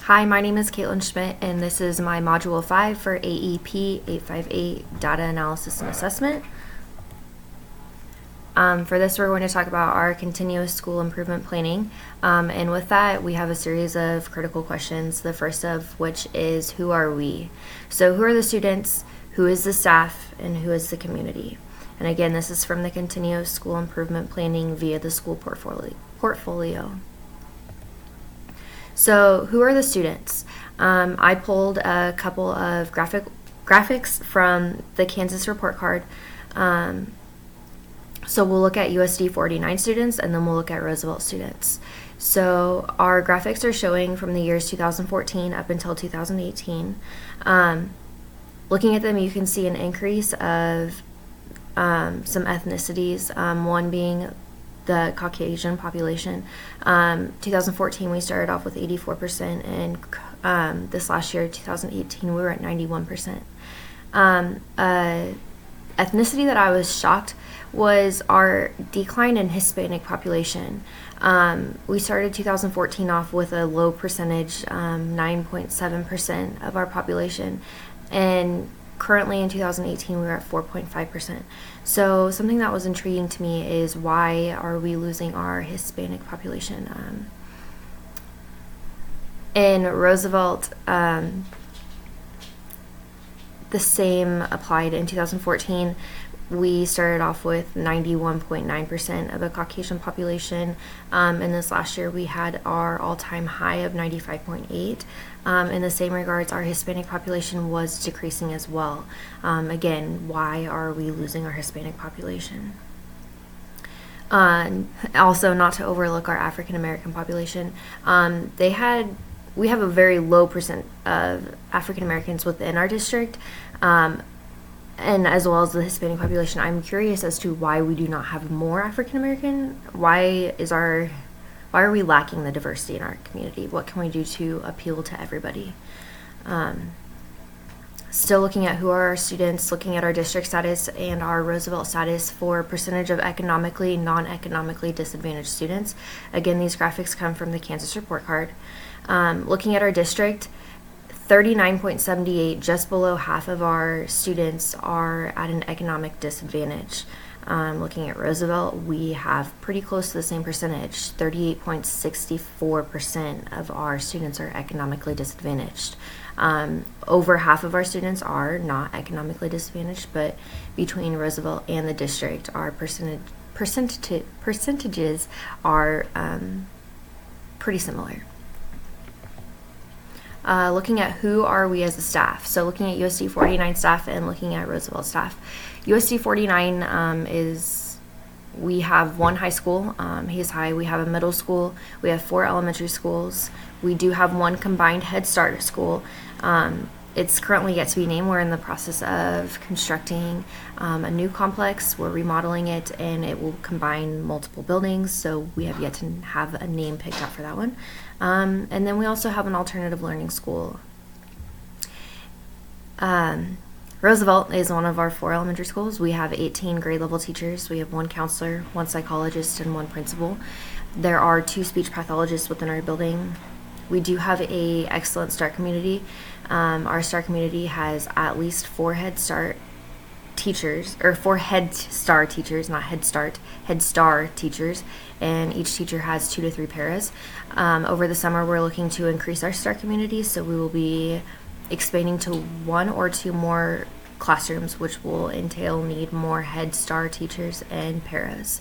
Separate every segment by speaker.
Speaker 1: Hi, my name is Caitlin Schmidt, and this is my Module 5 for AEP 858 Data Analysis and Assessment. For this, we're going to talk about our continuous school improvement planning. And with that, we have a series of critical questions, the first of which is, who are we? So who are the students, who is the staff, and who is the community? And again, this is from the continuous school improvement planning via the school portfolio. So who are the students? I pulled a couple of graphics from the Kansas report card. So we'll look at USD 49 students, and then we'll look at Roosevelt students. So our graphics are showing from the years 2014 up until 2018. Looking at them, you can see an increase of some ethnicities, one being the Caucasian population. 2014, we started off with 84%, and this last year, 2018, we were at 91%. Ethnicity that I was shocked was our decline in Hispanic population. We started 2014 off with a low percentage, 9.7% of our population, and currently in 2018 we were at 4.5%. So something that was intriguing to me is, why are we losing our Hispanic population? In Roosevelt, the same applied. In 2014, we started off with 91.9% of a Caucasian population. And this last year, we had our all-time high of 95.8%. In the same regards, our Hispanic population was decreasing as well. Again, why are we losing our Hispanic population? Also, not to overlook our African American population, we have a very low percent of African Americans within our district, and as well as the Hispanic population. I'm curious as to why we do not have more African American. Why are we lacking the diversity in our community? What can we do to appeal to everybody? Still looking at who are our students, looking at our district status and our Roosevelt status for percentage of economically, non-economically disadvantaged students. Again, these graphics come from the Kansas report card. Looking at our district, 39.78, just below half of our students are at an economic disadvantage. Looking at Roosevelt, we have pretty close to the same percentage. 38.64% of our students are economically disadvantaged. Over half of our students are not economically disadvantaged, but between Roosevelt and the district, our percentages are pretty similar. Looking at who are we as a staff. So looking at USD 49 staff and looking at Roosevelt staff. USD 49 we have one high school, Hayes High. We have a middle school. We have 4 elementary schools. We do have one combined Head Start school. It's currently yet to be named. We're in the process of constructing a new complex. We're remodeling it, and it will combine multiple buildings, so we have yet to have a name picked out for that one. And then we also have an alternative learning school. Roosevelt is one of our 4 elementary schools. We have 18 grade level teachers. We have 1 counselor, 1 psychologist, and 1 principal. There are 2 speech pathologists within our building. We do have a excellent START community. Our START community has at least 4 Head Start teachers, or 4 Head Star teachers, not Head Start, Head Star teachers, and each teacher has 2 to 3 paras. Over the summer, we're looking to increase our START community, so we will be expanding to 1 or 2 more classrooms, which will entail need more Head Star teachers and paras.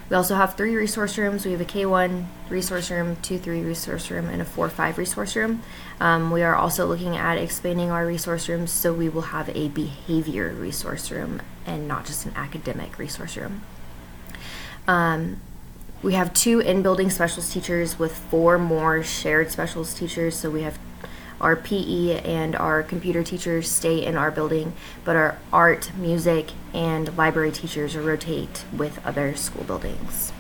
Speaker 1: We also have 3 resource rooms. We have a K1 resource room, 2-3 resource room, and a 4-5 resource room. We are also looking at expanding our resource rooms, so we will have a behavior resource room and not just an academic resource room. We have 2 in-building specialist teachers with 4 more shared specialist teachers, so we have our PE and our computer teachers stay in our building, but our art, music, and library teachers rotate with other school buildings.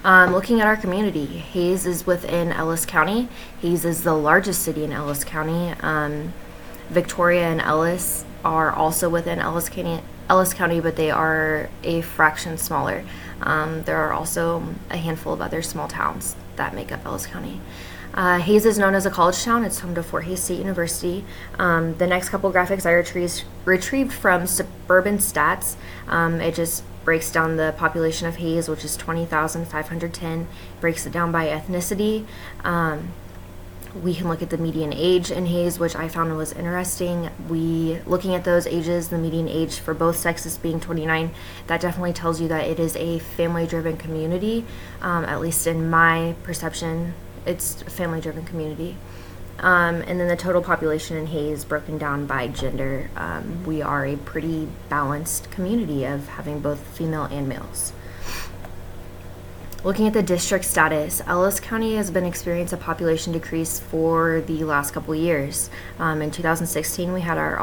Speaker 1: Looking at our community, Hayes is within Ellis County. Hayes is the largest city in Ellis County. Victoria and Ellis are also within Ellis County, but they are a fraction smaller. There are also a handful of other small towns that make up Ellis County. Hayes is known as a college town. It's home to Fort Hays State University. The next couple graphics I retrieved from Suburban Stats. It just breaks down the population of Hayes, which is 20,510, breaks it down by ethnicity. We can look at the median age in Hayes, which I found was interesting. Looking at those ages, the median age for both sexes being 29, that definitely tells you that it is a family-driven community. At least in my perception, it's a family-driven community. And then the total population in Hayes broken down by gender. We are a pretty balanced community of having both female and males. Looking at the district status, Ellis County has been experiencing a population decrease for the last couple years. In 2016, we had our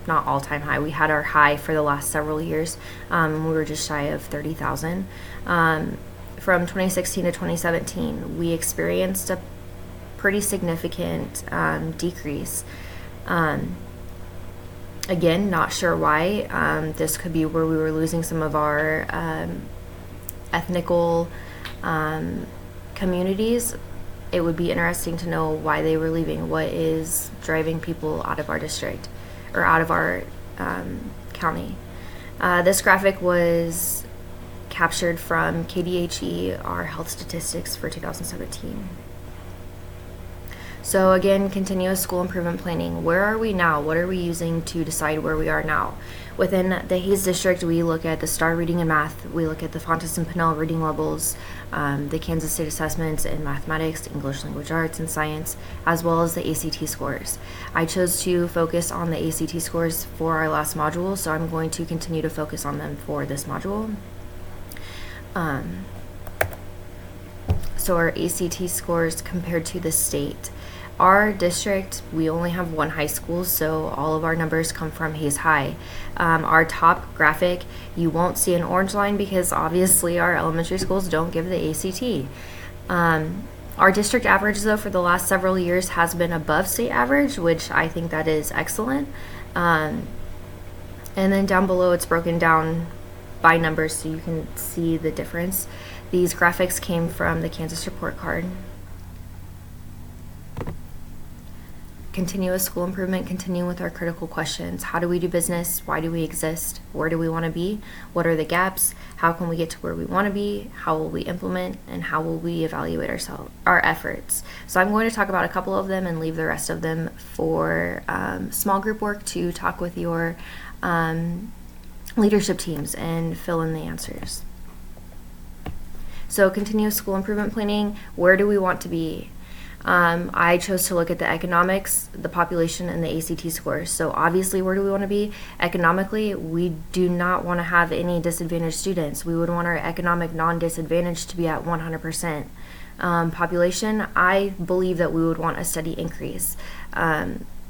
Speaker 1: not all-time high, we had our high for the last several years. We were just shy of 30,000. From 2016 to 2017, we experienced a pretty significant decrease. Again, not sure why. This could be where we were losing some of our ethnical communities. It would be interesting to know why they were leaving. What is driving people out of our district or out of our county? This graphic was captured from KDHE, our health statistics for 2017. So again, continuous school improvement planning. Where are we now? What are we using to decide where we are now? Within the Hayes District, we look at the STAR reading and math. We look at the Fontes and Pinnell reading levels, the Kansas State assessments in mathematics, English language arts, and science, as well as the ACT scores. I chose to focus on the ACT scores for our last module, so I'm going to continue to focus on them for this module. So our ACT scores compared to the state. Our district, we only have one high school, so all of our numbers come from Hayes High. Our top graphic, you won't see an orange line because obviously our elementary schools don't give the ACT. Our district average, though, for the last several years has been above state average, which I think that is excellent. And then down below, it's broken down by numbers so you can see the difference. These graphics came from the Kansas report card. Continuous school improvement, continuing with our critical questions. How do we do business? Why do we exist? Where do we want to be? What are the gaps? How can we get to where we want to be? How will we implement? And how will we evaluate our efforts? So I'm going to talk about a couple of them and leave the rest of them for small group work to talk with your leadership teams and fill in the answers. So continuous school improvement planning, where do we want to be? I chose to look at the economics, the population, and the ACT scores. So obviously, where do we want to be? Economically, we do not want to have any disadvantaged students. We would want our economic non-disadvantaged to be at 100%. Population, I believe that we would want a steady increase.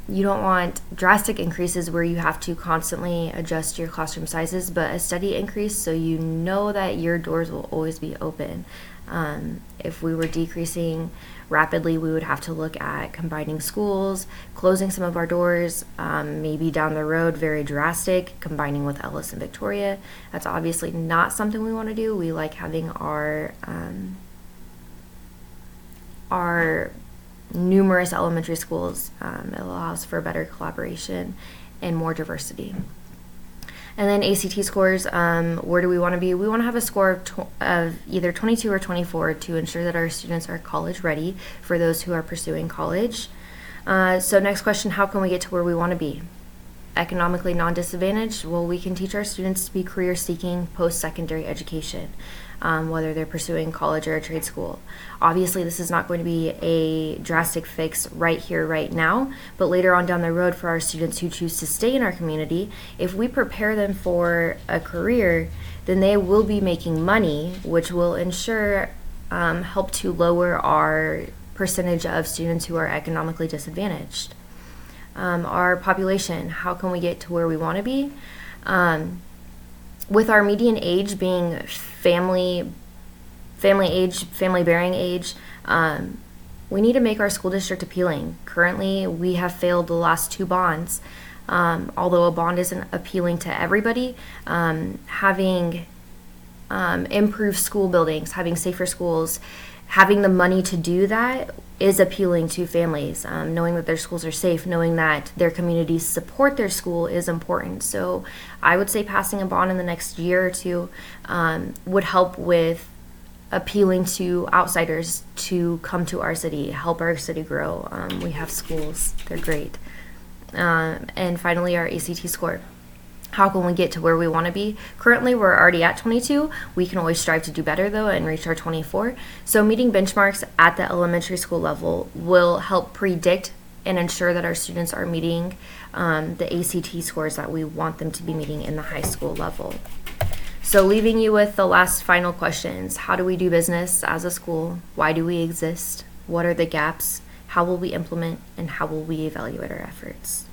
Speaker 1: You don't want drastic increases where you have to constantly adjust your classroom sizes, but a steady increase so you know that your doors will always be open. If we were decreasing rapidly, we would have to look at combining schools, closing some of our doors, maybe down the road, very drastic, combining with Ellis and Victoria. That's obviously not something we want to do. We like having our numerous elementary schools. It allows for better collaboration and more diversity. And then ACT scores, where do we want to be? We want to have a score of either 22 or 24 to ensure that our students are college ready for those who are pursuing college. So next question, how can we get to where we want to be? Economically non-disadvantaged? Well, we can teach our students to be career-seeking post-secondary education, whether they're pursuing college or a trade school. Obviously, this is not going to be a drastic fix right here, right now, but later on down the road for our students who choose to stay in our community, if we prepare them for a career, then they will be making money, which will help to lower our percentage of students who are economically disadvantaged. Our population, how can we get to where we want to be? With our median age being family bearing age, we need to make our school district appealing. Currently, we have failed the last 2 bonds. Although a bond isn't appealing to everybody, having improved school buildings, having safer schools, having the money to do that is appealing to families. Knowing that their schools are safe, knowing that their communities support their school is important. So I would say passing a bond in the next year or two would help with appealing to outsiders to come to our city, help our city grow. We have schools, they're great. And finally, our ACT score. How can we get to where we want to be? Currently, we're already at 22. We can always strive to do better, though, and reach our 24. So meeting benchmarks at the elementary school level will help predict and ensure that our students are meeting the ACT scores that we want them to be meeting in the high school level. So leaving you with the last final questions. How do we do business as a school? Why do we exist? What are the gaps? How will we implement? And how will we evaluate our efforts?